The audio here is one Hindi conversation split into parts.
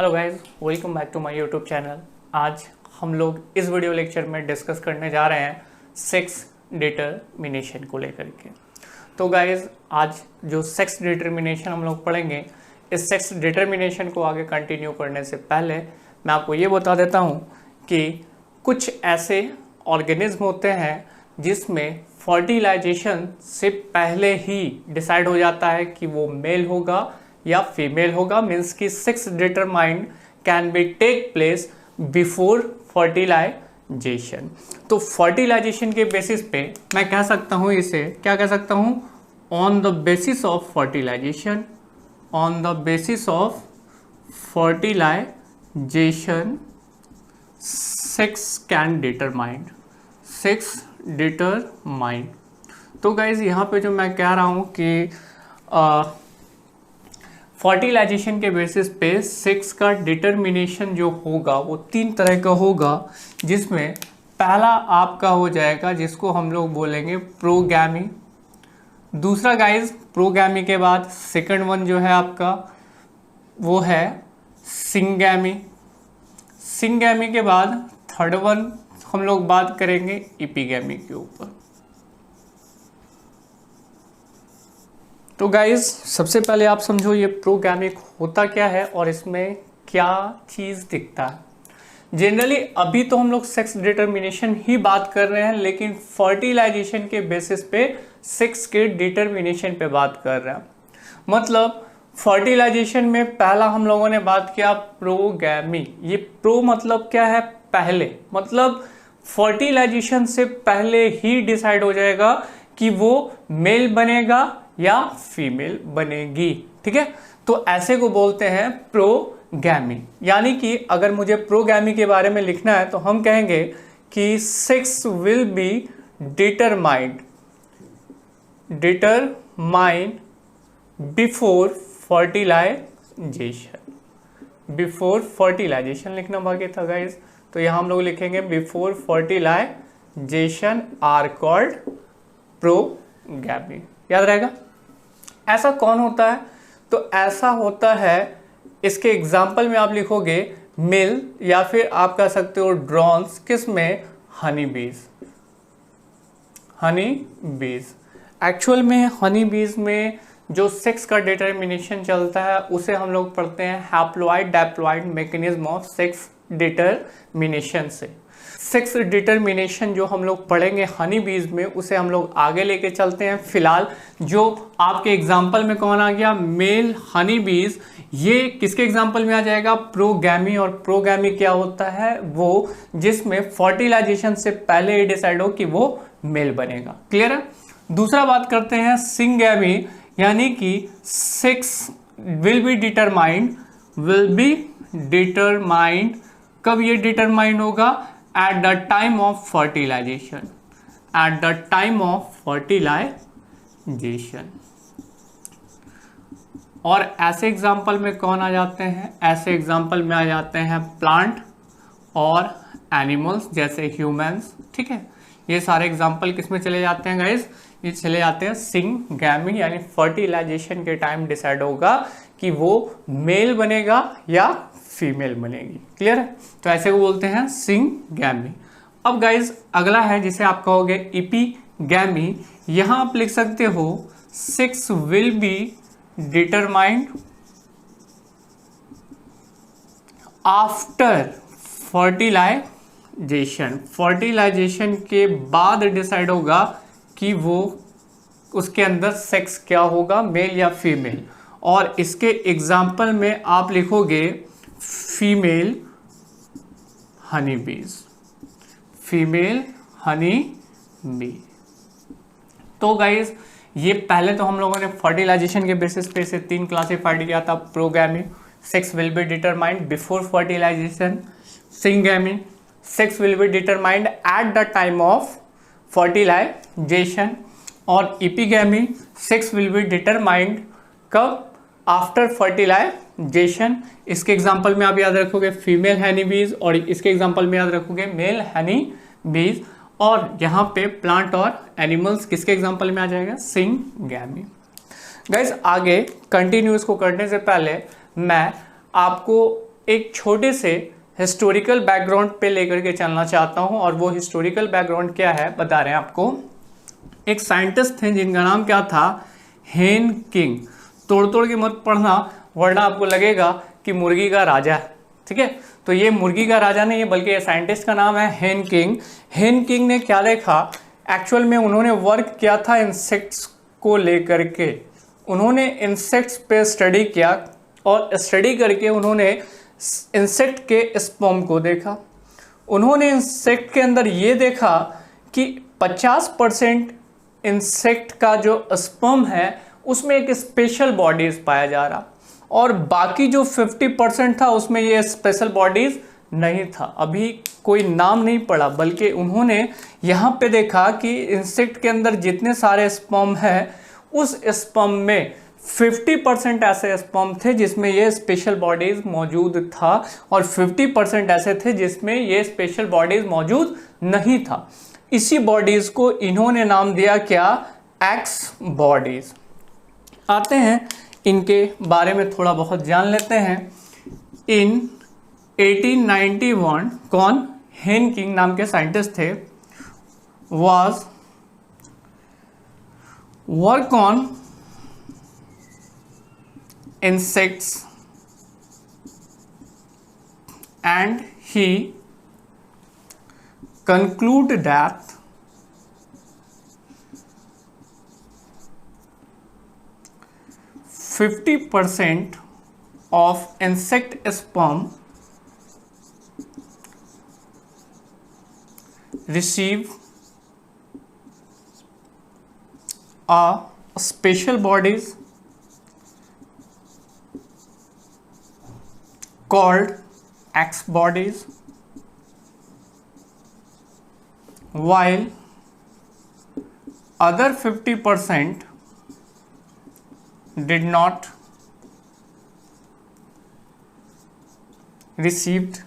Hello guys, welcome back to my YouTube channel. आज हम लोग इस वीडियो लेक्चर में डिस्कस करने जा रहे हैं सेक्स डिटरमिनेशन को लेकर के। तो गाइस, आज जो सेक्स डिटरमिनेशन हम लोग पढ़ेंगे, इस सेक्स डिटरमिनेशन को आगे कंटिन्यू करने से पहले मैं आपको ये बता देता हूँ कि कुछ ऐसे ऑर्गेनिज्म होते हैं जिसमें फर्टिलाइजेशन से पहले ही डिसाइड हो जाता है कि वो मेल होगा या फीमेल होगा। मीन्स की sex determined can be take place before fertilization. तो फर्टिलाइजेशन के बेसिस पे मैं कह सकता हूँ, इसे क्या कह सकता हूँ, on the basis of fertilization, on the basis of fertilization sex can determined, sex determined. तो गाइज यहाँ पे जो मैं कह रहा हूँ कि फर्टिलाइजेशन के बेसिस पे सेक्स का डिटरमिनेशन जो होगा वो 3 तरह का होगा, जिसमें पहला आपका हो जाएगा जिसको हम लोग बोलेंगे प्रोगैमी। दूसरा गाइज प्रोगैमी के बाद सेकंड वन जो है आपका वो है सिंगैमी। सिंगैमी के बाद थर्ड वन हम लोग बात करेंगे इपिगैमी के ऊपर। तो गाइज सबसे पहले आप समझो ये प्रोगैमिक होता क्या है और इसमें क्या चीज़ दिखता है। जनरली अभी तो हम लोग सेक्स डिटरमिनेशन ही बात कर रहे हैं, लेकिन फर्टिलाइजेशन के बेसिस पे सेक्स के डिटरमिनेशन पे बात कर रहे हैं। मतलब फर्टिलाइजेशन में पहला हम लोगों ने बात किया प्रोगैमी। ये प्रो मतलब क्या है, पहले, मतलब फर्टिलाइजेशन से पहले ही डिसाइड हो जाएगा कि वो मेल बनेगा या फीमेल बनेगी। ठीक है, तो ऐसे को बोलते हैं प्रोगैमी। यानी कि अगर मुझे प्रोगैमी के बारे में लिखना है तो हम कहेंगे कि sex will be determined before fertilization. Before fertilization लिखना बाकी था गाइस, तो यहां हम लोग लिखेंगे before fertilization are called progamy. याद रहेगा। ऐसा कौन होता है, तो ऐसा होता है, इसके एग्जाम्पल में आप लिखोगे मिल, या फिर आप कह सकते हो ड्रोन्स। किसमें, हनी बीज। हनी बीज एक्चुअल में हनी बीज में जो सेक्स का डिटरमिनेशन चलता है उसे हम लोग पढ़ते हैं haploid diploid mechanism of sex determination से। सेक्स डिटरमिनेशन जो हम लोग पढ़ेंगे हनी बीज में, उसे हम लोग आगे लेके चलते हैं। फिलहाल जो आपके एग्जाम्पल में कौन आ गया, मेल हनी बीज, ये किसके एग्जाम्पल में आ जाएगा, प्रोगैमी। और प्रोगैमी क्या होता है, वो जिसमें फर्टिलाइजेशन से पहले ही डिसाइड हो कि वो मेल बनेगा। क्लियर है। दूसरा बात करते हैं सिंगैमी, यानी कि सेक्स विल बी डिटरमाइंड कब ये डिटरमाइंड होगा, at the time of fertilization, at the time of fertilization। और ऐसे एग्जाम्पल में कौन आ जाते हैं, ऐसे एग्जाम्पल में आ जाते हैं प्लांट और एनिमल्स जैसे ह्यूमंस। ठीक है, ये सारे एग्जाम्पल किसमें चले जाते हैं गाइस, ये चले जाते हैं सिंगैमी। यानी फर्टिलाइजेशन के टाइम डिसाइड होगा कि वो मेल बनेगा या फीमेल बनेगी। क्लियर है, तो ऐसे को बोलते हैं सिंगैमी। अब गाइज अगला है जिसे आप कहोगे इपिगैमी। यहां आप लिख सकते हो sex will be determined after fertilization. Fertilization के बाद डिसाइड होगा कि वो उसके अंदर सेक्स क्या होगा, मेल या फीमेल। और इसके एग्जाम्पल में आप लिखोगे फीमेल हनी बीज, फीमेल हनी बी। तो गाइज ये पहले तो हम लोगों ने फर्टिलाइजेशन के बेसिस पे इसे 3 क्लासिफाइड किया था। Progamy, sex will be determined before fertilization. Syngamy, sex will be determined at the time of fertilization. और epigamy, sex will be determined कब, आफ्टर फर्टिलाइजेशन। इसके एग्जाम्पल में आप याद रखोगे फीमेल हनी बीज, और इसके एग्जाम्पल में याद रखोगे मेल हनी बीज। और यहाँ पे प्लांट और एनिमल्स किसके एग्जाम्पल में आ जाएगा, सिंगैमी। गाइस आगे कंटिन्यू इसको करने से पहले मैं आपको एक छोटे से हिस्टोरिकल बैकग्राउंड पे लेकर के चलना चाहता हूं, और वो हिस्टोरिकल बैकग्राउंड क्या है बता रहे हैं आपको। एक साइंटिस्ट थे जिनका नाम क्या था, हेन किंग। तोड़ तोड़ के मत पढ़ना वरना आपको लगेगा कि मुर्गी का राजा है, ठीक है। तो ये मुर्गी का राजा नहीं है, बल्कि ये साइंटिस्ट का नाम है हेन किंग। हेन किंग ने क्या देखा, एक्चुअल में उन्होंने वर्क किया था इंसेक्ट्स को लेकर के। उन्होंने इंसेक्ट्स पे स्टडी किया और स्टडी करके उन्होंने इंसेक्ट के स्पर्म को देखा। उन्होंने इंसेक्ट के अंदर ये देखा कि 50% इंसेक्ट का जो स्पर्म है उसमें एक स्पेशल बॉडीज पाया जा रहा, और बाकी जो 50% था उसमें ये स्पेशल बॉडीज नहीं था। अभी कोई नाम नहीं पड़ा, बल्कि उन्होंने यहाँ पे देखा कि इंसेक्ट के अंदर जितने सारे स्पर्म है उस स्पर्म में 50% ऐसे स्पर्म थे जिसमें ये स्पेशल बॉडीज मौजूद था, और 50% ऐसे थे जिसमें ये स्पेशल बॉडीज मौजूद नहीं था। इसी बॉडीज को इन्होंने नाम दिया क्या, एक्स बॉडीज। आते हैं इनके बारे में थोड़ा बहुत जान लेते हैं। इन 1891 कौन, हेन किंग नाम के साइंटिस्ट थे, was work on insects and he concluded that %50 of insect sperm receive a special bodies called X bodies, while other 50% did not received।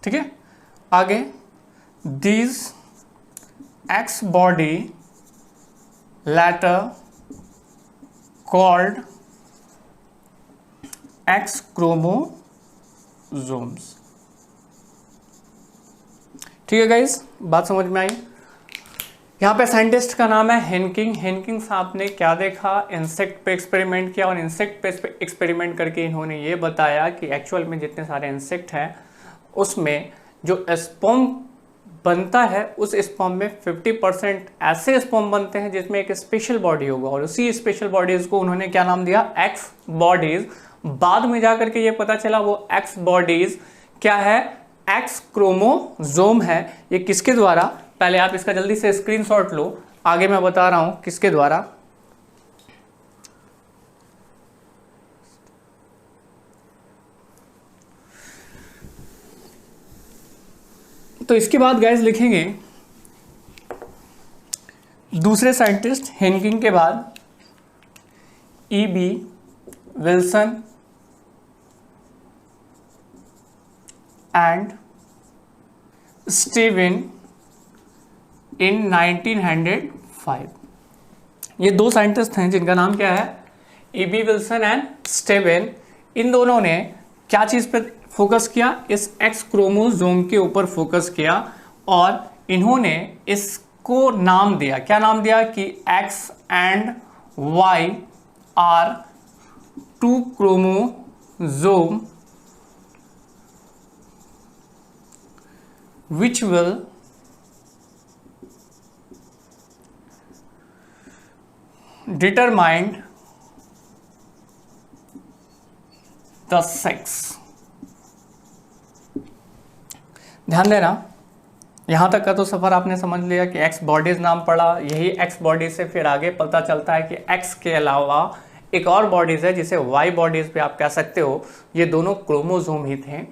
ठीक है, आगे these X body later called X chromosomes. ठीक है गाइस, बात समझ में आई। यहाँ पे साइंटिस्ट का नाम है हेन किंग। हेन किंग साहब ने क्या देखा, इंसेक्ट पे एक्सपेरिमेंट किया, और इंसेक्ट पे एक्सपेरिमेंट करके इन्होंने ये बताया कि एक्चुअल में जितने सारे इंसेक्ट हैं उसमें जो स्पर्म बनता है उस स्पर्म में 50% ऐसे स्पर्म बनते हैं जिसमें एक स्पेशल बॉडी होगा, और उसी स्पेशल बॉडीज को उन्होंने क्या नाम दिया, एक्स बॉडीज। बाद में जाकर के ये पता चला वो एक्स बॉडीज क्या है, एक्स क्रोमोसोम है। ये किसके द्वारा, पहले आप इसका जल्दी से स्क्रीनशॉट लो, आगे मैं बता रहा हूं किसके द्वारा। तो इसके बाद गाइस लिखेंगे दूसरे साइंटिस्ट हेन किंग के बाद E.B. विल्सन एंड स्टीवन इन 1905। ये दो साइंटिस्ट हैं जिनका नाम क्या है, E.B. Wilson and Steven. इन दोनों ने क्या चीज़ पे फोकस किया, इस एक्स क्रोमोसोम के ऊपर फोकस किया, और इन्होंने इसको नाम दिया, क्या नाम दिया कि X and Y are 2 chromosome which will determine the sex। ध्यान देना, यहाँ तक का तो सफ़र आपने समझ लिया कि एक्स बॉडीज नाम पड़ा, यही एक्स बॉडी से फिर आगे पता चलता है कि एक्स के अलावा एक और बॉडीज है जिसे वाई बॉडीज भी आप कह सकते हो। ये दोनों क्रोमोसोम ही थे।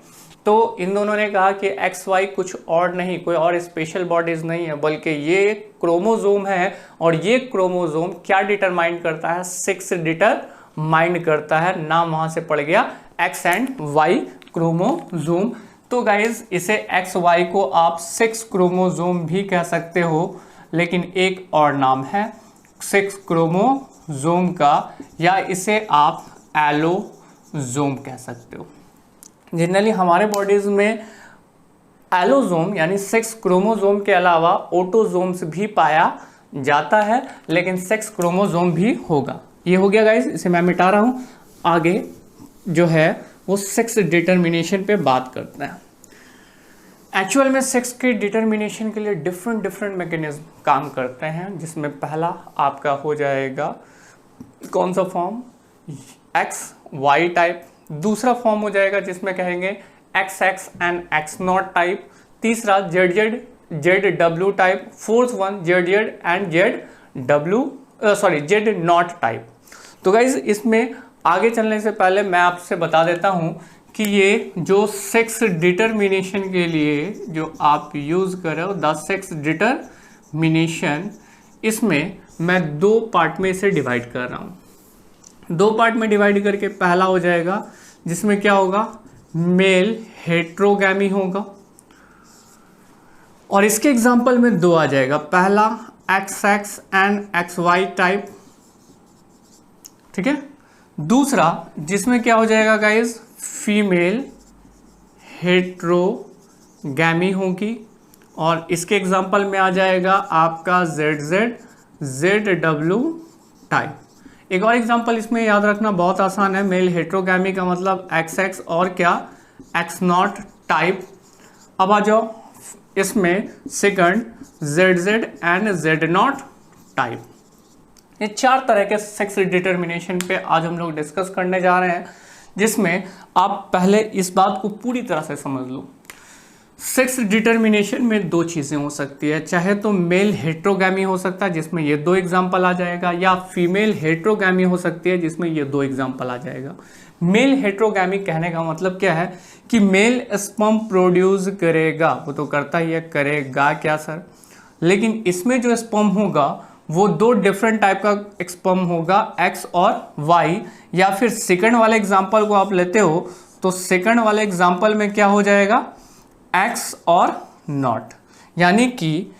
तो इन दोनों ने कहा कि एक्स वाई कुछ और नहीं, कोई और स्पेशल बॉडीज नहीं है, बल्कि ये क्रोमोसोम है, और ये क्रोमोसोम क्या डिटरमाइन करता है, सेक्स डिटरमाइन करता है। नाम वहाँ से पड़ गया एक्स एंड वाई क्रोमोसोम। तो गाइज इसे एक्स वाई को आप सेक्स क्रोमोसोम भी कह सकते हो, लेकिन एक और नाम है सेक्स क्रोमोसोम का, या इसे आप एलोसोम कह सकते हो। जनरली हमारे बॉडीज में एलोसोम यानी 6 क्रोमोसोम के अलावा ऑटोसोम्स भी पाया जाता है, लेकिन 6 क्रोमोसोम भी होगा। ये हो गया गाइस, इसे मैं मिटा रहा हूं। आगे जो है वो सेक्स डिटर्मिनेशन पे बात करते हैं। एक्चुअल में सेक्स के डिटर्मिनेशन के लिए डिफरेंट मैकेनिज्म काम करते हैं, जिसमें पहला आपका हो जाएगा कौन सा फॉर्म, XY टाइप। दूसरा फॉर्म हो जाएगा जिसमें कहेंगे XX एंड X0 टाइप। तीसरा ZW type. Fourth one ZZ and Z0 type. तो गाइज इसमें आगे चलने से पहले मैं आपसे बता देता हूं कि ये जो सेक्स डिटर्मिनेशन के लिए जो आप यूज कर रहे हो द सेक्स डिटर्मिनेशन, इसमें मैं 2 पार्ट में इसे डिवाइड कर रहा हूं। 2 पार्ट में डिवाइड करके पहला हो जाएगा जिसमें क्या होगा, मेल हेट्रोगैमी होगा, और इसके एग्जांपल में 2 आ जाएगा। पहला XX एंड XY टाइप, ठीक है। दूसरा जिसमें क्या हो जाएगा गाइस, फीमेल हेट्रोगैमी होगी, और इसके एग्जांपल में आ जाएगा आपका ZZ ZW टाइप। एक और एग्जांपल इसमें याद रखना बहुत आसान है, मेल हेट्रोगैमी का मतलब XX और क्या, X0 टाइप। अब आ जाओ इसमें second ZZ and Z0 type. ये 4 तरह के सेक्स डिटर्मिनेशन पे आज हम लोग डिस्कस करने जा रहे हैं, जिसमें आप पहले इस बात को पूरी तरह से समझ लो। सेक्स डिटर्मिनेशन में 2 चीज़ें हो सकती है, चाहे तो मेल हेट्रोगैमी हो सकता है जिसमें ये 2 एग्जाम्पल आ जाएगा, या फीमेल हेट्रोगैमी हो सकती है जिसमें ये 2 एग्जाम्पल आ जाएगा। मेल हेट्रोगैमी कहने का मतलब क्या है कि मेल स्पर्म प्रोड्यूस करेगा, वो तो करता ही है, करेगा क्या सर, लेकिन इसमें जो स्पर्म होगा वो 2 डिफरेंट टाइप का स्पर्म होगा, X और Y। या फिर सेकंड वाले एग्जाम्पल को आप लेते हो तो सेकंड वाले एग्जाम्पल में क्या हो जाएगा, X और नॉट, यानी कि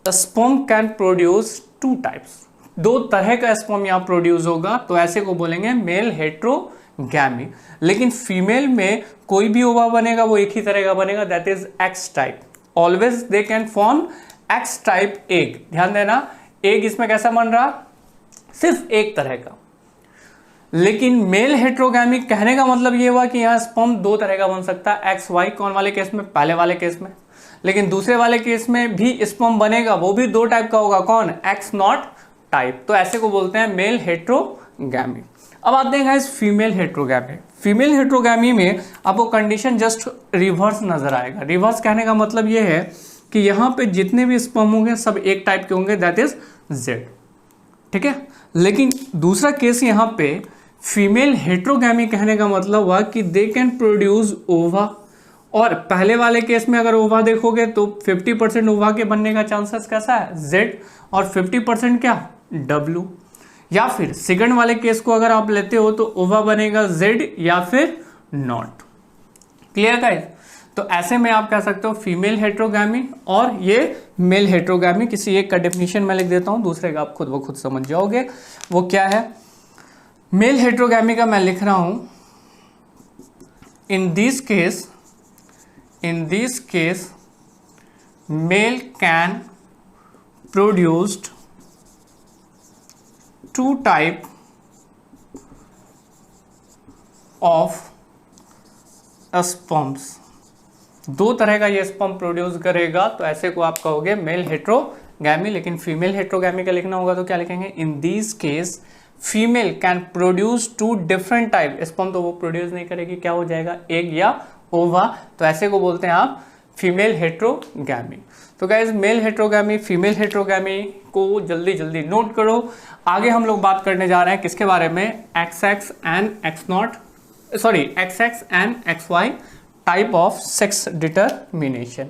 स्पर्म कैन प्रोड्यूस 2 टाइप्स, 2 तरह का स्पर्म यहाँ प्रोड्यूस होगा, तो ऐसे को बोलेंगे मेल हेट्रोगैमी। लेकिन फीमेल में कोई भी ओवा बनेगा वो एक ही तरह का बनेगा, that is X type. Always they can form X type egg. ध्यान देना, एग इसमें कैसा बन रहा, सिर्फ एक तरह का। लेकिन मेल हेट्रोगैमी कहने का मतलब ये हुआ कि यहाँ स्पर्म 2 तरह का बन सकता है, XY। कौन वाले केस में, पहले वाले केस में। लेकिन दूसरे वाले केस में भी स्पर्म बनेगा, वो भी 2 टाइप का होगा, कौन, X0 टाइप। तो ऐसे को बोलते हैं मेल हेट्रोगैमी। अब आते हैं guys female heterogamy. Female heterogamy में आपको कंडीशन जस्ट रिवर्स नजर आएगा। रिवर्स कहने का मतलब ये है कि यहाँ पे जितने भी स्पर्म होंगे सब एक टाइप के होंगे, दैट इज Z, ठीक है। लेकिन दूसरा केस यहाँ पे फीमेल हेट्रोगैमी कहने का मतलब हुआ कि दे कैन प्रोड्यूस ओवा, और पहले वाले केस में अगर ओवा देखोगे तो 50% ओवा के बनने का चांसेस कैसा है, Z, और 50% क्या, W। या फिर सेकंड वाले केस को अगर आप लेते हो तो ओवा बनेगा Z या फिर नॉट। Clear guys? तो ऐसे में आप कह सकते हो फीमेल हेट्रोगैमी और ये मेल हेट्रोगैमी। किसी एक का डेफिनेशन मैं लिख देता हूं, दूसरे का आप खुद ब खुद समझ जाओगे वो क्या है। मेल हेट्रोगैमी का मैं लिख रहा हूं, in this case mail can produced 2 type of sperms, 2 तरह का ये स्पर्म प्रोड्यूस करेगा, तो ऐसे को आप कहोगे मेल हेट्रोगैमी। लेकिन फीमेल हेट्रोगैमी का लिखना होगा तो क्या लिखेंगे, in this case female can produce 2 different type sperm, तो वो प्रोड्यूस नहीं करेगी, क्या हो जाएगा, एग या ओवा, तो ऐसे को बोलते हैं आप फीमेल हेट्रोगैमी। तो guys mail heterogamy female heterogamy को जल्दी जल्दी नोट करो। आगे हम लोग बात करने जा रहे हैं किसके बारे में, XX and XY type of sex determination.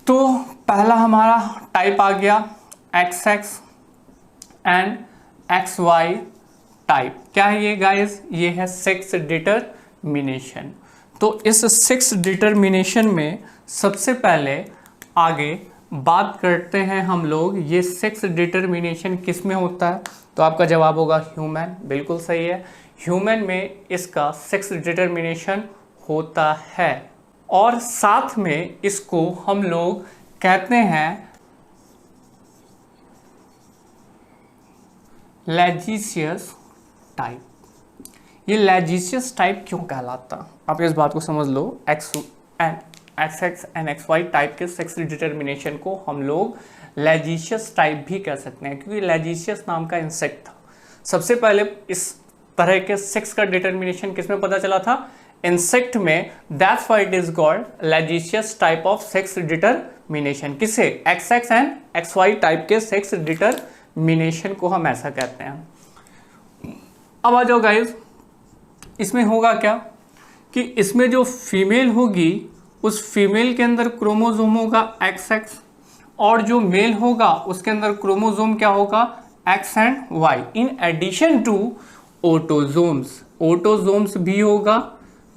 तो पहला हमारा टाइप आ गया XX एंड XY टाइप। क्या है ये गाइस, ये है सेक्स डिटर्मिनेशन। तो इस सेक्स डिटर्मिनेशन में सबसे पहले आगे बात करते हैं हम लोग, ये सेक्स डिटर्मिनेशन किस में होता है, तो आपका जवाब होगा ह्यूमन। बिल्कुल सही है, ह्यूमन में इसका सेक्स डिटर्मिनेशन होता है और साथ में इसको हम लोग कहते हैं लेजिशियस टाइप। ये लेजिशियस टाइप क्यों कहलाता, आप इस बात को समझ लो। X and X Y type के सेक्स डिटर्मिनेशन को हम लोग लेजिशियस टाइप भी कह सकते हैं, क्योंकि लेजिशियस नाम का इंसेक्ट था। सबसे पहले इस तरह के सेक्स का डिटर्मिनेशन किसमें पता चला था, इंसेक्ट में। That's why it is called Lygaeus type of sex determination. किसे, X and X Y type के सेक्स डिटर्मिनेशन को हम ऐसा कहते हैं। अब आ जाओ गाइस, इसमें होगा क्या कि इसमें जो फीमेल होगी उस फीमेल के अंदर क्रोमोसोम होगा XX और जो मेल होगा उसके अंदर क्रोमोसोम क्या होगा, X and Y। In addition to autosomes भी होगा,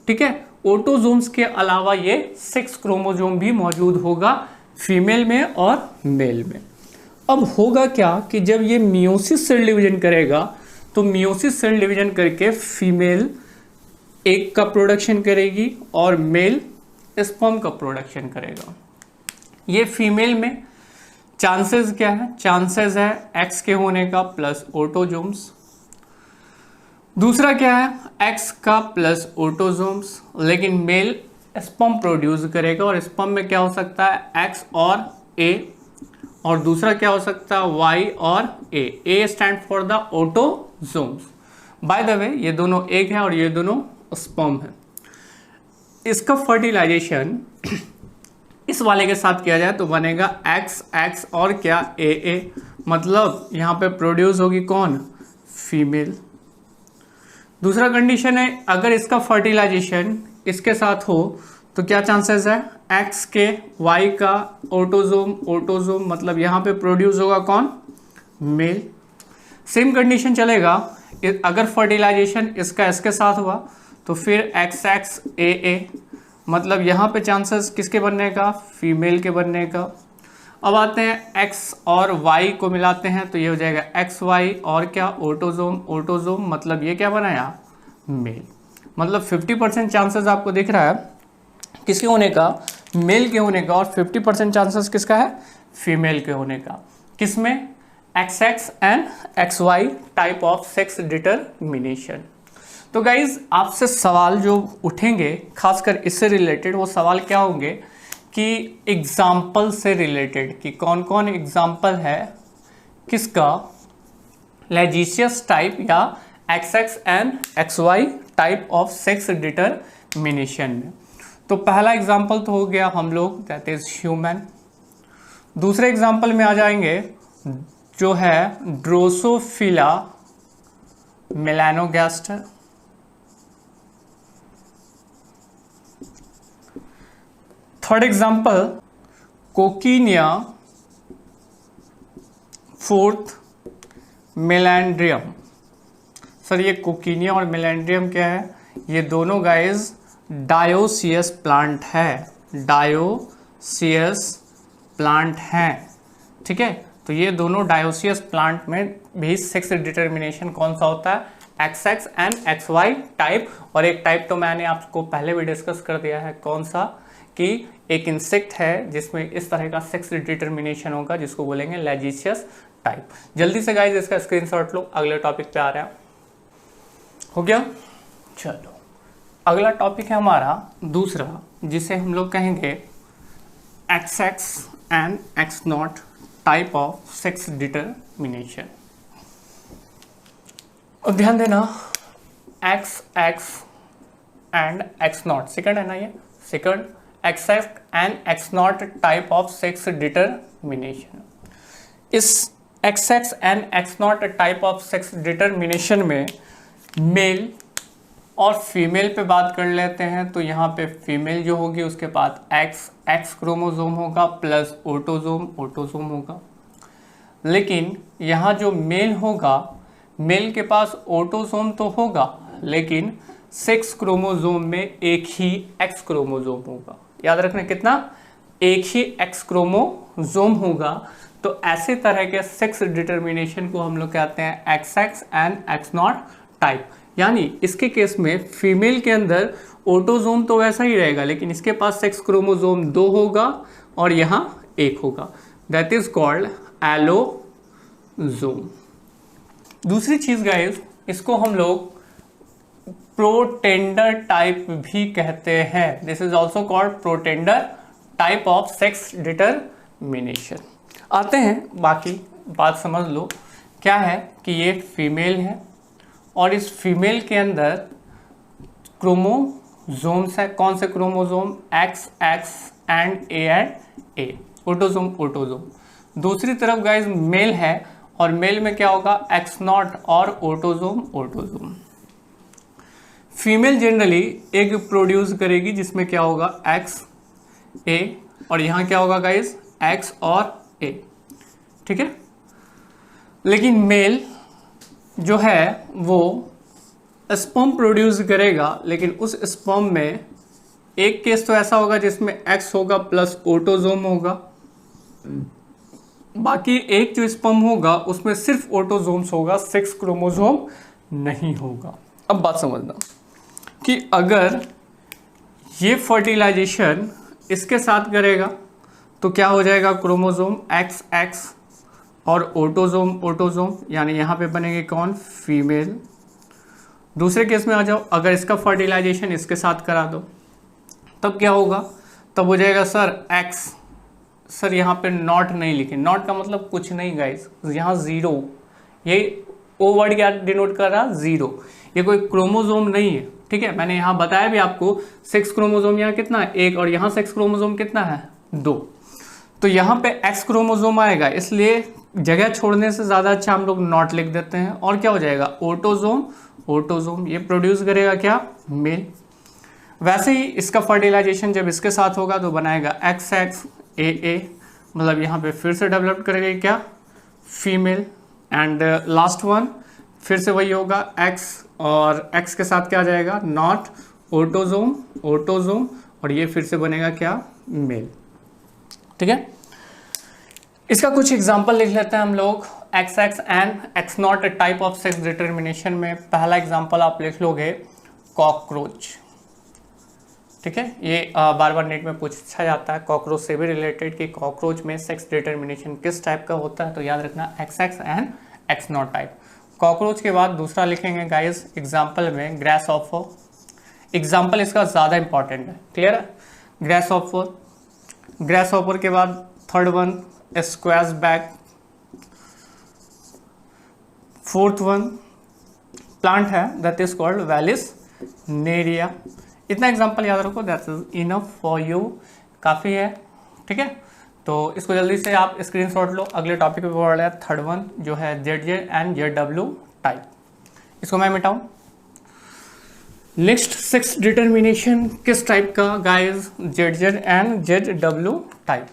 ठीक है। ऑटोजोम्स के अलावा ये 6 क्रोमोसोम भी मौजूद होगा फीमेल में और मेल में। अब होगा क्या कि जब ये मियोसिस सेल डिवीजन करेगा तो मियोसिस सेल डिवीजन करके फीमेल एग का प्रोडक्शन करेगी और मेल स्पर्म का प्रोडक्शन करेगा। ये फीमेल में चांसेस क्या है, चांसेस है एक्स के होने का प्लस ऑटोजोम्स। दूसरा क्या है, एक्स का प्लस ऑटोजोम्स, लेकिन मेल स्पर्म प्रोड्यूस करेगा और स्पर्म में क्या हो सकता है, एक्स और ए, और दूसरा क्या हो सकता है, वाई और A stand for the autosomes. By the way ये दोनों एग है और ये दोनों स्पर्म है। इसका फर्टिलाइजेशन इस वाले के साथ किया जाए तो बनेगा एक्स और क्या, ए, मतलब यहाँ पे प्रोड्यूस होगी कौन, फीमेल। दूसरा कंडीशन है, अगर इसका फर्टिलाइजेशन इसके साथ हो तो क्या चांसेस है, एक्स के वाई का ऑटोजोम मतलब यहाँ पे प्रोड्यूस होगा कौन, मेल। सेम कंडीशन चलेगा अगर फर्टिलाइजेशन इसका इसके साथ हुआ तो फिर एक्स ए, मतलब यहाँ पे चांसेस किसके बनने का, फीमेल के बनने का। अब आते हैं एक्स और वाई को मिलाते हैं तो ये हो जाएगा एक्स वाई और क्या, ऑटोजोम मतलब ये क्या बनाया, मेल। मतलब 50% चांसेस आपको दिख रहा है किसके होने का, मेल के होने का, और 50% चांसेस किसका है, फीमेल के होने का। किसमें, X and X Y type of sex determination. तो गाइज आपसे सवाल जो उठेंगे खासकर इससे रिलेटेड, वो सवाल क्या होंगे कि एग्जाम्पल से रिलेटेड, कि कौन कौन एग्जाम्पल है किसका, लेजिशियस टाइप या X and X Y type of sex determination में। तो पहला एग्जाम्पल तो हो गया हम लोग, दैट इज ह्यूमन। दूसरे एग्जाम्पल में आ जाएंगे जो है Drosophila melanogaster. Third example Coccinia. Fourth Melandrium. Sir ये कोकिनिया और मेलैंड्रियम क्या है, ये दोनों गाइज डायोसियस प्लांट है, डायोसियस प्लांट हैं, ठीक है। तो ये दोनों डायोसियस प्लांट में भी सेक्स डिटर्मिनेशन कौन सा होता है, X and X Y type. और एक टाइप तो मैंने आपको पहले भी डिस्कस कर दिया है, कौन सा, कि एक इंसेक्ट है जिसमें इस तरह का सेक्स डिटर्मिनेशन होगा जिसको बोलेंगे लेजिशियस टाइप। जल्दी से गाइज इसका स्क्रीनशॉट लो, अगले टॉपिक पे आ रहा है। हो गया, चलो अगला टॉपिक है हमारा दूसरा, जिसे हम लोग कहेंगे X and X naught type of sex determination. और ध्यान देना, X and X naught second है ना, ये second, X and X naught type of sex determination. इस X and X naught type of sex determination में मेल और फीमेल पे बात कर लेते हैं। तो यहाँ पे फीमेल जो होगी उसके पास एक्स क्रोमोसोम होगा प्लस ऑटोजोम होगा। लेकिन यहाँ जो मेल होगा, मेल के पास ऑटोसोम तो होगा लेकिन 6 क्रोमोसोम में एक ही एक्स क्रोमोसोम होगा। याद रखना कितना, एक ही एक्स क्रोमोसोम होगा। तो ऐसे तरह के सेक्स डिटर्मिनेशन को हम लोग कहते हैं x and X naught type. यानी इसके केस में फीमेल के अंदर ऑटोजोम तो वैसा ही रहेगा, लेकिन इसके पास सेक्स क्रोमोजोम 2 होगा और यहाँ 1 होगा, दैट इज कॉल्ड एलोजोम। दूसरी चीज गाइस, इसको हम लोग प्रोटेंडर टाइप भी कहते हैं। This is also called protenor type of sex determination. आते हैं, बाकी बात समझ लो क्या है कि ये फीमेल है और इस फीमेल के अंदर क्रोमोजोम्स है। कौन से chromosome? X x and A, autosome autosome. दूसरी तरफ गाइज मेल है और मेल में क्या होगा? एक्स नॉट और autosome autosome. Female generally egg produce करेगी जिसमें क्या होगा? एक्स ए, और यहाँ क्या होगा गाइज? एक्स और ए, ठीक है। लेकिन मेल जो है वो स्पर्म प्रोड्यूस करेगा, लेकिन उस स्पर्म में एक केस तो ऐसा होगा जिसमें एक्स होगा प्लस ऑटोजोम होगा, बाकी एक जो स्पर्म होगा उसमें सिर्फ ऑटोजोम्स होगा, सेक्स क्रोमोजोम नहीं होगा। अब बात समझना कि अगर ये फर्टिलाइजेशन इसके साथ करेगा तो क्या हो जाएगा? क्रोमोजोम एक्स एक्स और ऑटोजोम ऑटोजोम, यानी यहाँ पे बनेंगे कौन? फीमेल। दूसरे केस में आ जाओ, अगर इसका फर्टिलाइजेशन इसके साथ करा दो तब क्या होगा? तब हो जाएगा सर एक्स। सर यहाँ पे नॉट नहीं लिखे, नॉट का मतलब कुछ नहीं गाइस, यहाँ जीरो, ये ओ वर्ड क्या डिनोट कर रहा? जीरो। ये कोई क्रोमोजोम नहीं है, ठीक है। मैंने यहाँ बताया भी आपको, सेक्स क्रोमोजोम यहाँ कितना है? 1, और यहाँ सेक्स क्रोमोजोम कितना है? 2। तो यहाँ पे एक्स क्रोमोजोम आएगा, इसलिए जगह छोड़ने से ज़्यादा अच्छा हम लोग नॉट लिख देते हैं। और क्या हो जाएगा? Autosome autosome. ये प्रोड्यूस करेगा क्या? मेल। वैसे ही इसका फर्टिलाइजेशन जब इसके साथ होगा तो बनाएगा एक्स एक्स ए, मतलब यहाँ पे फिर से डेवलप करेगा क्या? फीमेल। एंड लास्ट वन फिर से वही होगा एक्स, और एक्स के साथ क्या आ जाएगा? नॉट, ऑटोजोम ऑटोजोम, और ये फिर से बनेगा क्या? मेल, ठीक है। इसका कुछ एग्जांपल लिख लेते हैं हम लोग। X x and X naught type of sex determination में पहला एग्जांपल आप लिख लोगे कॉकरोच, ठीक है। ये बार बार नेट में पूछा जाता है कॉकरोच से भी रिलेटेड कि कॉकरोच में सेक्स डिटरमिनेशन किस टाइप का होता है, तो याद रखना x x and X naught type. Cockroach के बाद दूसरा लिखेंगे गाइस एग्जाम्पल में ग्रास ऑफर। एग्जाम्पल इसका ज़्यादा इंपॉर्टेंट है, क्लियर है। ग्रास ऑफर, ग्रास ऑफर के बाद third one squash back, fourth one plant है दैट इज कॉल्ड वेलिसनेरिया। इतना एग्जाम्पल याद रखो, that is enough for you, काफ़ी है, ठीक है। तो इसको जल्दी से आप स्क्रीनशॉट लो। अगले टॉपिक पे बढ़ रहा है थर्ड वन जो है ZZ एंड ZW टाइप। इसको मैं मिटाऊं। नेक्स्ट सेक्स डिटरमिनेशन किस टाइप का guys? ZZ and ZW type.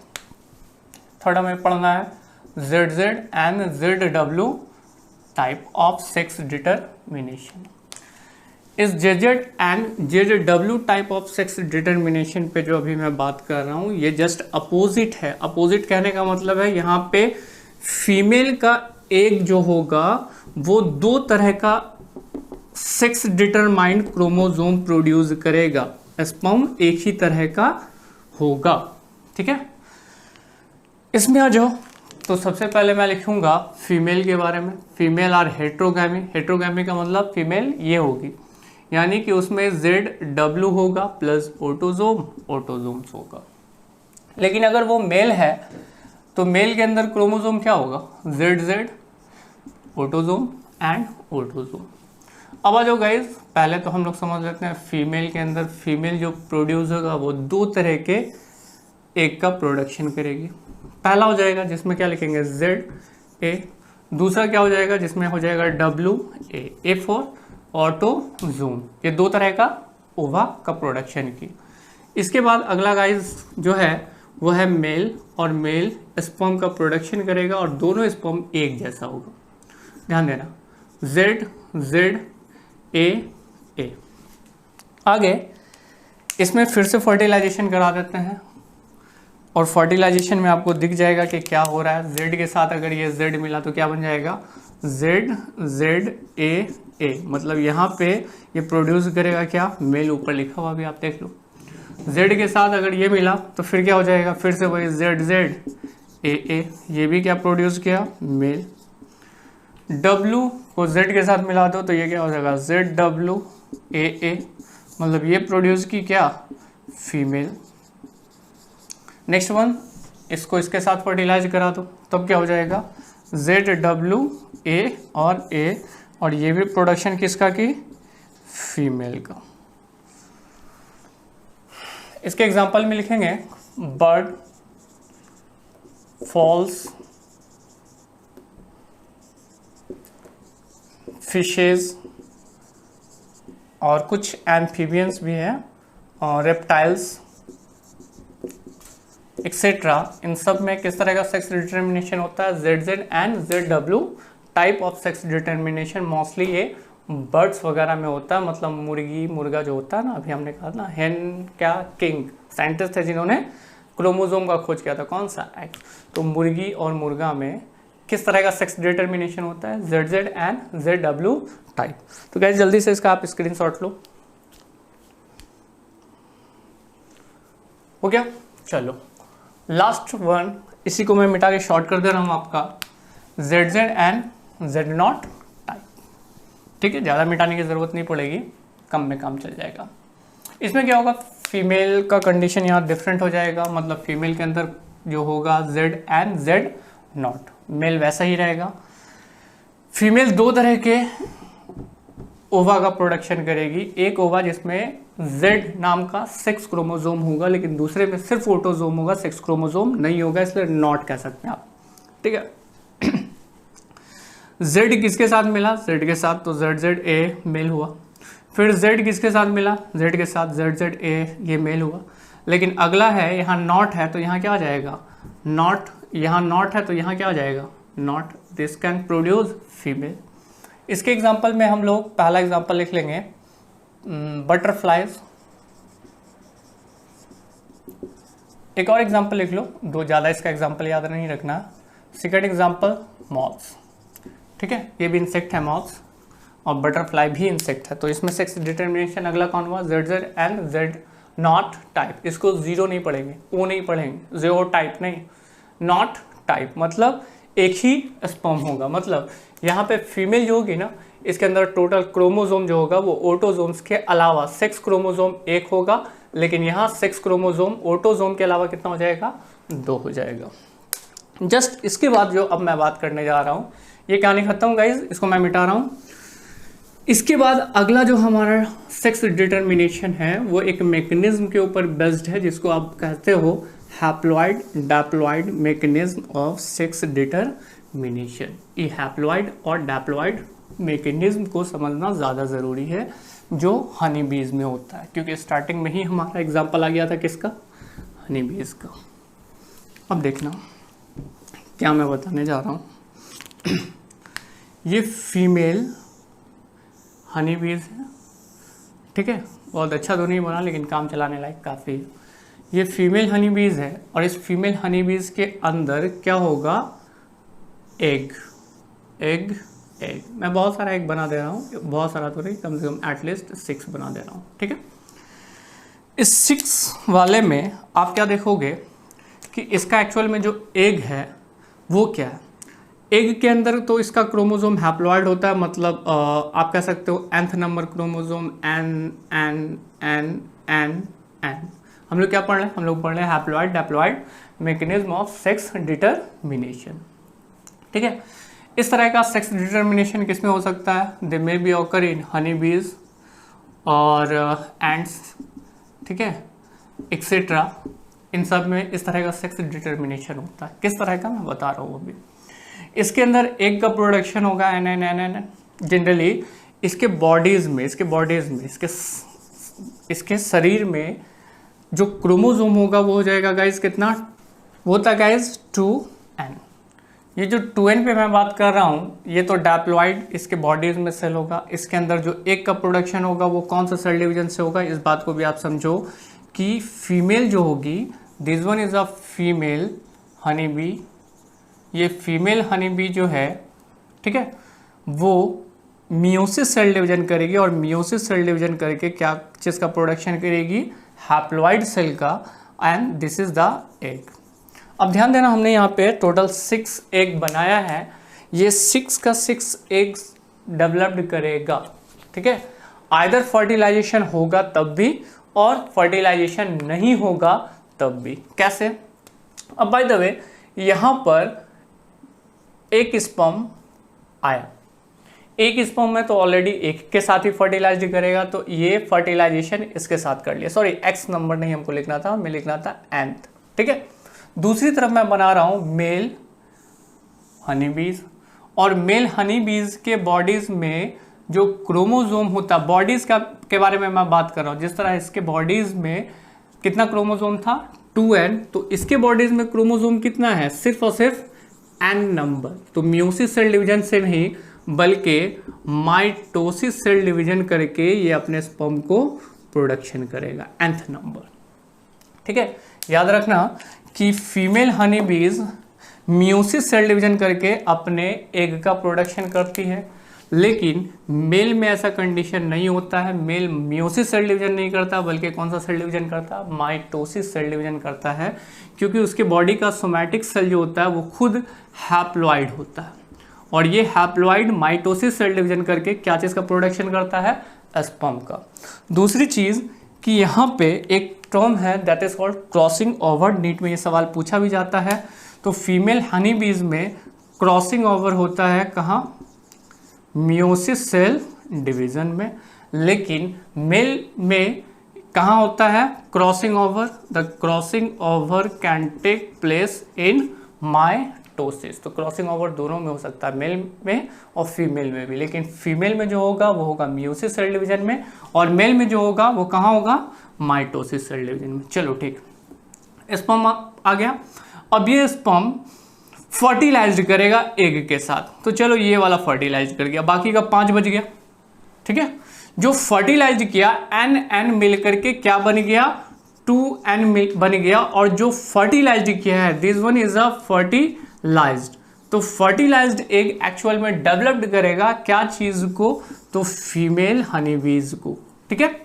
Third हमें पढ़ना है ZZ and ZW type of sex determination. इस ZZ and ZW type of sex determination पे जो अभी मैं बात कर रहा हूँ ये जस्ट अपोजिट है। अपोजिट कहने का मतलब है यहाँ पे फीमेल का एग जो होगा वो 2 तरह का सेक्स डिटरमाइंड क्रोमोजोम प्रोड्यूस करेगा, स्पर्म एक ही तरह का होगा, ठीक है। इसमें आ जाओ तो सबसे पहले मैं लिखूंगा फीमेल के बारे में। Female are heterogamy. हेट्रोगैमी का मतलब फीमेल ये होगी, यानी कि उसमें ZW होगा प्लस ऑटोजोम ऑटोजोम्स होगा। लेकिन अगर वो मेल है तो मेल के अंदर क्रोमोजोम क्या होगा? ZZ autosome and autosome. अब आ जाओ गाइज, पहले तो हम लोग समझ लेते हैं फीमेल के अंदर फीमेल जो प्रोड्यूस होगा वो 2 तरह के एग का प्रोडक्शन करेगी। पहला हो जाएगा जिसमें क्या लिखेंगे ZA, दूसरा क्या हो जाएगा जिसमें हो जाएगा WA, A फॉर ऑटोजोम। ये 2 तरह का ओवा का प्रोडक्शन की। इसके बाद अगला गाइज जो है वो है मेल, और मेल स्पर्म का प्रोडक्शन करेगा और दोनों स्पर्म एक जैसा होगा, ध्यान देना ZA। आगे इसमें फिर से फर्टिलाइजेशन करा देते हैं और फर्टिलाइजेशन में आपको दिख जाएगा कि क्या हो रहा है। Z के साथ अगर ये Z मिला तो क्या बन जाएगा? जेड जेड ए, मतलब यहाँ पे ये प्रोड्यूस करेगा क्या, मेल, ऊपर लिखा हुआ भी आप देख लो। जेड के साथ अगर ये मिला तो फिर क्या हो जाएगा, फिर से वही जेड जेड ए, ये भी क्या प्रोड्यूस किया, मेल। डब्लू को जेड के साथ मिला दो तो ये क्या हो जाएगा, जेड डब्लू ए, मतलब ये प्रोड्यूस की क्या, फीमेल। नेक्स्ट वन, इसको इसके साथ फर्टिलाइज करा दो तब क्या हो जाएगा, जेड डब्लू ए, और ये भी प्रोडक्शन किसका की, फीमेल का। इसके एग्जांपल में लिखेंगे बर्ड, फॉल्स, फिशेस, और कुछ एम्फीबियंस भी हैं, और रेप्टाइल्स एक्सेट्रा। इन सब में किस तरह का सेक्स डिटर्मिनेशन होता है, Z Z and Z W type of sex determination. Mostly ये बर्ड्स वगैरह में होता है, मतलब मुर्गी मुर्गा जो होता है ना, अभी हमने कहा ना हेन क्या किंग, साइंटिस्ट है जिन्होंने क्रोमोसोम का खोज किया था, कौन सा, एक्स। तो मुर्गी और मुर्गा में किस तरह का सेक्स डिटर्मिनेशन होता है, Z Z and Z W type. तो गाइस जल्दी से इसका आप स्क्रीनशॉट लो, हो गया। चलो लास्ट वन, इसी को मैं मिटा के शॉर्ट कर दे रहा हूँ आपका, Z Z and Z not type. ठीक है, ज़्यादा मिटाने की ज़रूरत नहीं पड़ेगी, कम में काम चल जाएगा। इसमें क्या होगा, फीमेल का कंडीशन यहाँ डिफरेंट हो जाएगा, मतलब फीमेल के अंदर जो होगा Z and Z naught, male वैसा ही रहेगा। फीमेल दो तरह के ओवा का प्रोडक्शन करेगी, एक ओवा जिसमें जेड नाम का सेक्स क्रोमोसोम होगा, लेकिन दूसरे में सिर्फ ऑटोसोम होगा, सेक्स क्रोमोसोम नहीं होगा, इसलिए नॉट कह सकते हैं आप। ठीक है, जेड किसके साथ मिला, जेड के साथ, तो जेड जेड ए मेल हुआ। फिर जेड किसके साथ मिला, जेड के साथ, जेड जेड ए, ये मेल हुआ। लेकिन अगला है यहाँ नॉट है, तो यहाँ क्या आ जाएगा, नॉट, यहाँ नॉट है तो यहाँ क्या आ जाएगा, not, this can produce female. इसके एग्जाम्पल में हम लोग पहला एग्जाम्पल लिख लेंगे बटरफ्लाइज। एक और एग्जाम्पल लिख लो, दो ज़्यादा इसका एग्जाम्पल याद नहीं रखना। Second example moths. ठीक है, ये भी इंसेक्ट है मॉथ्स, और बटरफ्लाई भी इंसेक्ट है। तो इसमें सेक्स डिटर्मिनेशन अगला कौन हुआ, Z Z and Z not type. इसको जीरो नहीं पढ़ेंगे, ओ नहीं पढ़ेंगे, जेरो टाइप नहीं, नॉट टाइप, मतलब एक ही स्पर्म होगा। मतलब यहाँ पे फीमेल जो होगी ना, इसके अंदर टोटल क्रोमोसोम जो होगा वो ऑटोसोम्स के अलावा सेक्स क्रोमोसोम एक होगा, लेकिन यहाँ सेक्स क्रोमोसोम ऑटोसोम के अलावा कितना हो जाएगा, दो हो जाएगा। जस्ट इसके बाद जो अब मैं बात करने जा रहा हूँ, ये कहानी खत्म गाइज, इसको मैं मिटा रहा हूँ। इसके बाद अगला जो हमारा सेक्स डिटर्मिनेशन है वो एक मैकेनिज्म के ऊपर बेस्ड है, जिसको आप कहते हो haploid diploid mechanism of sex determination. ये हैप्लॉइड और डैप्लॉइड मैकेनिज्म को समझना ज़्यादा ज़रूरी है, जो हनी बीज में होता है, क्योंकि स्टार्टिंग में ही हमारा एग्जांपल आ गया था किसका, हनी बीज का। अब देखना क्या मैं बताने जा रहा हूँ। ये फीमेल हनी बीज है, ठीक है, बहुत अच्छा तो नहीं बना लेकिन काम चलाने लायक काफ़ी है। ये फीमेल हनी बीज है, और इस फीमेल हनी बीज के अंदर क्या होगा, एग एग एग। मैं बहुत सारा एग बना दे रहा हूँ, बहुत सारा तो नहीं, कम से कम एटलीस्ट 6 बना दे रहा हूँ। ठीक है, इस 6 वाले में आप क्या देखोगे कि इसका एक्चुअल में जो एग है वो क्या है। एग के अंदर तो इसका क्रोमोसोम हैप्लॉइड होता है, मतलब आप कह सकते हो nth नंबर क्रोमोसोम एन। हम लोग क्या पढ़ रहे हैं, हम लोग पढ़ रहे हैं haploid diploid mechanism of sex determination. ठीक है, इस तरह का सेक्स डिटर्मिनेशन किसमें हो सकता है, they may be occur in honey bees और एंड्स, ठीक है, एक्सेट्रा। इन सब में इस तरह का सेक्स डिटर्मिनेशन होता है। किस तरह का मैं बता रहा हूँ अभी। इसके अंदर एग का प्रोडक्शन होगा एन। जनरली इसके बॉडीज़ में इसके शरीर में जो क्रोमोसोम होगा वो हो जाएगा गाइज कितना, वो होता है गाइज 2n। ये जो 2n पे मैं बात कर रहा हूँ, ये तो डैप्लॉइड इसके बॉडीज़ में सेल होगा। इसके अंदर जो एग का प्रोडक्शन होगा वो कौन सा सेल डिवीजन से होगा, इस बात को भी आप समझो कि फीमेल जो होगी, this one is a female honey bee. ये फीमेल हनी बी जो है, ठीक है, वो मियोसिस सेल डिवीजन करेगी और मियोसिस सेल डिवीजन करके क्या चीज़ का प्रोडक्शन करेगी, हैप्लॉइड सेल का, and this is the egg. अब ध्यान देना, हमने यहाँ पे टोटल 6 एग बनाया है, ये 6 का 6 एग्स डेवलप्ड करेगा, ठीक है। आइदर फर्टिलाइजेशन होगा तब भी और फर्टिलाइजेशन नहीं होगा तब भी। कैसे? अब बाय द वे यहाँ पर एक स्पर्म आया, एक स्पर्म में तो ऑलरेडी एक के साथ ही फर्टिलाइज करेगा, तो ये फर्टिलाइजेशन इसके साथ कर लिया। सॉरी, एक्स नंबर नहीं हमको लिखना था, हमें लिखना था nth, ठीक है। दूसरी तरफ मैं बना रहा हूं मेल हनी बीज, और मेल हनी बीज के बॉडीज में जो क्रोमोजोम होता है, बॉडीज का के बारे में मैं बात कर रहा हूं, जिस तरह इसके बॉडीज में कितना क्रोमोजोम था 2n, तो इसके बॉडीज में क्रोमोजोम कितना है, सिर्फ और सिर्फ n नंबर। तो मियोसिस सेल डिवीजन से नहीं बल्कि माइटोसिस सेल डिवीजन करके ये अपने स्पर्म को प्रोडक्शन करेगा, nth नंबर, ठीक है। याद रखना कि फीमेल हनी बीज मियोसिस सेल डिवीजन करके अपने एग का प्रोडक्शन करती है, लेकिन मेल में ऐसा कंडीशन नहीं होता है। मेल मियोसिस सेल डिवीजन नहीं करता बल्कि कौन सा सेल डिवीजन करता है, माइटोसिस सेल डिवीजन करता है, क्योंकि उसके बॉडी का सोमैटिक सेल जो होता है वो खुद हैप्लॉइड होता है, और ये हैप्लॉइड माइटोसिस सेल डिवीजन करके क्या चीज़ का प्रोडक्शन करता है, स्पर्म का। दूसरी चीज़ कि यहाँ पे एक टर्म है that is called crossing over, NEET में ये सवाल पूछा भी जाता है। तो फीमेल हनी बीज में क्रॉसिंग ओवर होता है कहाँ, मियोसिस सेल डिवीजन में, लेकिन मेल में कहाँ होता है crossing over, the crossing over can take place in mitosis. तो क्रॉसिंग ओवर दोनों में हो सकता है, मेल में और फीमेल में भी, लेकिन फीमेल में जो होगा वो होगा मियोसिस सेल डिवीजन में, और मेल में जो होगा वो कहाँ होगा, माइटोसिस सेल डिवीजन में। चलो ठीक, स्पर्म आ गया। अब ये स्पर्म फर्टिलाइज करेगा एग के साथ, तो चलो ये वाला फर्टिलाइज कर गया, बाकी का 5 बच गया, ठीक है। जो फर्टिलाइज किया n मिल करके क्या बन गया, 2n बन गया, और जो फर्टिलाइज किया है this one is a fertilized. तो फर्टिलाइज्ड एग एक्चुअल में डेवलप्ड करेगा क्या चीज को, तो फीमेल हनी बीज को, ठीक है।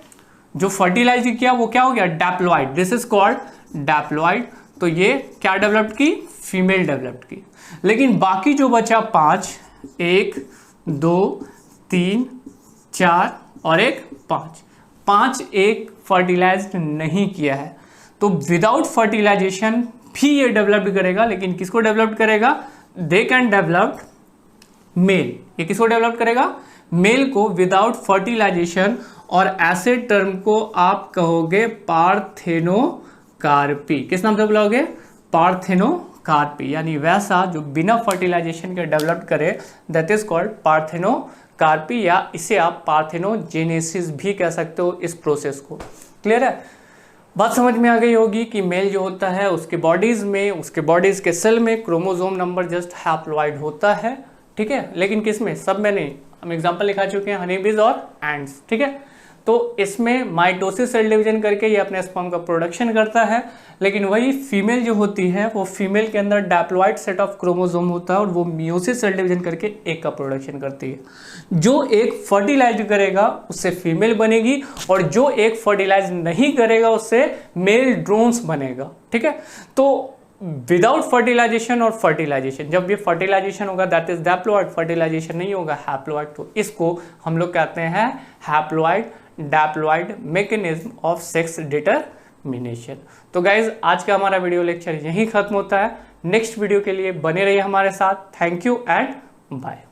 जो फर्टिलाइज किया वो क्या हो गया, डैप्लॉइड, दिस इज कॉल्ड डैप्लॉइड। तो ये क्या डेवलप्ड की, फीमेल डेवलप्ड की। लेकिन बाकी जो बचा 5, 1 2 3 4 और 1 5 एक फर्टिलाइज्ड नहीं किया है, तो विदाउट फर्टिलाइजेशन भी ये डेवलप्ड करेगा, लेकिन किसको डेवलप्ड करेगा, दे कैन डेवलप मेल। ये किसको डेवलप करेगा, मेल को विदाउट फर्टिलाइजेशन, और ऐसे टर्म को आप कहोगे पार्थेनोकार्पी। किस नाम से बुलाओगे, पार्थेनोकार्पी, यानी वैसा जो बिना फर्टिलाइजेशन के डेवलप करे, दैट इज कॉल्ड पार्थेनोकार्पी, या इसे आप पार्थेनोजेनेसिस भी कह सकते हो इस प्रोसेस को। क्लियर है, बात समझ में आ गई होगी कि मेल जो होता है उसके बॉडीज में, उसके बॉडीज के सेल में क्रोमोसोम नंबर जस्ट हैप्लॉइड होता है, ठीक है, लेकिन किस में, सब में नहीं। हम एग्जांपल लिखा चुके हैं हनी बीज और एंड्स, ठीक है। तो इसमें माइटोसिस सेल डिवीजन करके ये अपने स्पर्म का प्रोडक्शन करता है, लेकिन वही फीमेल जो होती है वो फीमेल के अंदर डैप्लॉइड सेट ऑफ क्रोमोसोम होता है, और वो मियोसिस सेल डिवीजन करके एक का प्रोडक्शन करती है। जो एक फर्टिलाइज करेगा उससे फीमेल बनेगी, और जो एक फर्टिलाइज नहीं करेगा उससे मेल ड्रोन्स बनेगा, ठीक है। तो विदाउट फर्टिलाइजेशन और फर्टिलाइजेशन, जब ये फर्टिलाइजेशन होगा दैट इज डैप्लॉइड, फर्टिलाइजेशन नहीं होगा हैप्लॉइड, तो इसको हम लोग कहते हैं haploid diploid mechanism of sex determination. तो गाइज आज का हमारा वीडियो लेक्चर यहीं खत्म होता है। नेक्स्ट वीडियो के लिए बने रहिए हमारे साथ। Thank you and bye.